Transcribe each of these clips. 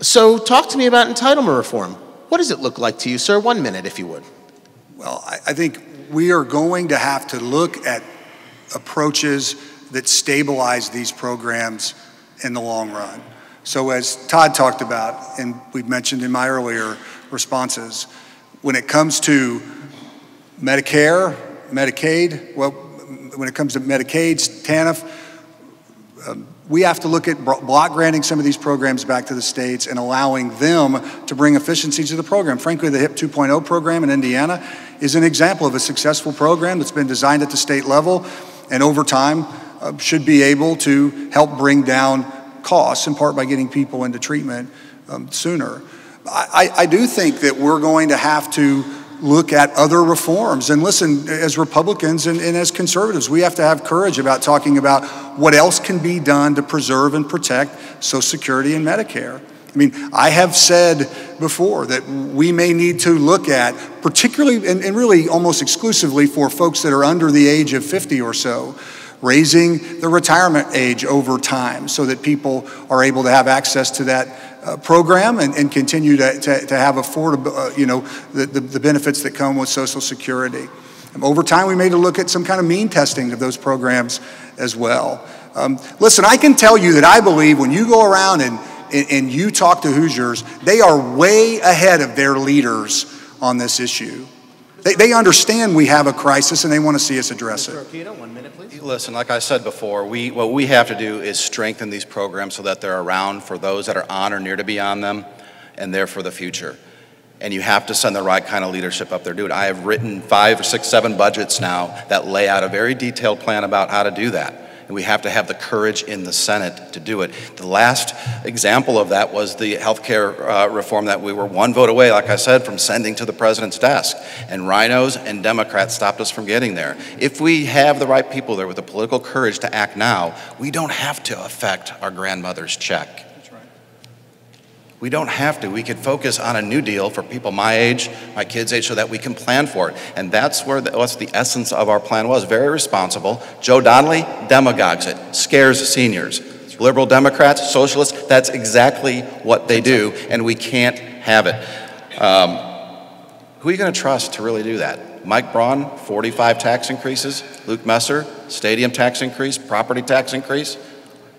So talk to me about entitlement reform. What does it look like to you, sir? 1 minute, if you would. Well, I think we are going to have to look at approaches that stabilize these programs in the long run. So as Todd talked about, and we've mentioned in my earlier responses, when it comes to Medicare, Medicaid, well, when it comes to Medicaid, TANF, we have to look at block granting some of these programs back to the states and allowing them to bring efficiencies to the program. Frankly, the HIP 2.0 program in Indiana is an example of a successful program that's been designed at the state level and over time should be able to help bring down costs, in part by getting people into treatment sooner. I do think that we're going to have to look at other reforms. And listen, as Republicans and as conservatives, we have to have courage about talking about what else can be done to preserve and protect Social Security and Medicare. I mean, I have said before that we may need to look at, particularly and really almost exclusively for folks that are under the age of 50 or so, raising the retirement age over time so that people are able to have access to that program and continue to have affordable, the benefits that come with Social Security. Over time, we may look at some kind of mean testing of those programs as well. Listen, I can tell you that I believe when you go around and you talk to Hoosiers, they are way ahead of their leaders on this issue. They understand we have a crisis and they want to see us address it. Rokita, 1 minute, please. Listen, like I said before, what we have to do is strengthen these programs so that they're around for those that are on or near to be on them and there for the future. And you have to send the right kind of leadership up there. Dude, I have written 5 or 6, 7 budgets now that lay out a very detailed plan about how to do that. And we have to have the courage in the Senate to do it. The last example of that was the health care reform that we were 1 vote away, like I said, from sending to the president's desk. And rhinos and Democrats stopped us from getting there. If we have the right people there with the political courage to act now, we don't have to affect our grandmother's check. We don't have to. We could focus on a new deal for people my age, my kids' age, so that we can plan for it. And that's where what's the essence of our plan was. Very responsible. Joe Donnelly demagogues it, scares the seniors. Liberal Democrats, socialists, that's exactly what they do, and we can't have it. Who are you going to trust to really do that? Mike Braun, 45 tax increases. Luke Messer, stadium tax increase, property tax increase.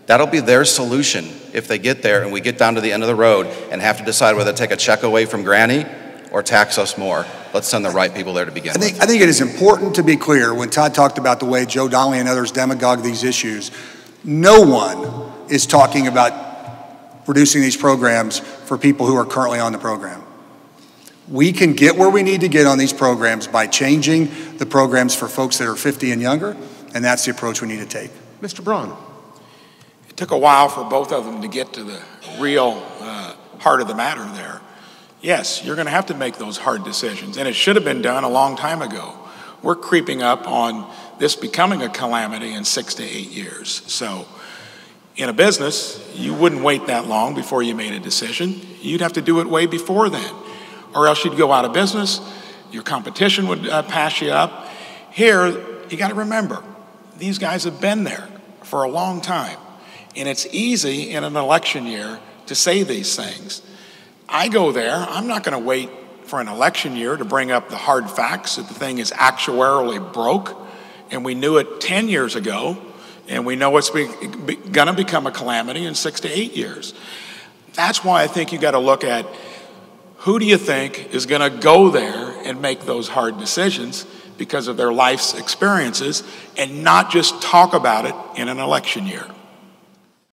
That'll be their solution if they get there and we get down to the end of the road and have to decide whether to take a check away from Granny or tax us more. Let's send the right people there to begin with. I think it is important to be clear when Todd talked about the way Joe Donnelly and others demagogue these issues. No one is talking about reducing these programs for people who are currently on the program. We can get where we need to get on these programs by changing the programs for folks that are 50 and younger, and that's the approach we need to take. Mr. Braun. It took a while for both of them to get to the real heart of the matter there. Yes, you're going to have to make those hard decisions, and it should have been done a long time ago. We're creeping up on this becoming a calamity in 6 to 8 years. So in a business, you wouldn't wait that long before you made a decision. You'd have to do it way before then, or else you'd go out of business. Your competition would pass you up. Here, you got to remember, these guys have been there for a long time. And it's easy in an election year to say these things. I go there, I'm not going to wait for an election year to bring up the hard facts that the thing is actuarially broke, and we knew it 10 years ago, and we know it's going to become a calamity in 6 to 8 years. That's why I think you got to look at who do you think is going to go there and make those hard decisions because of their life's experiences, and not just talk about it in an election year.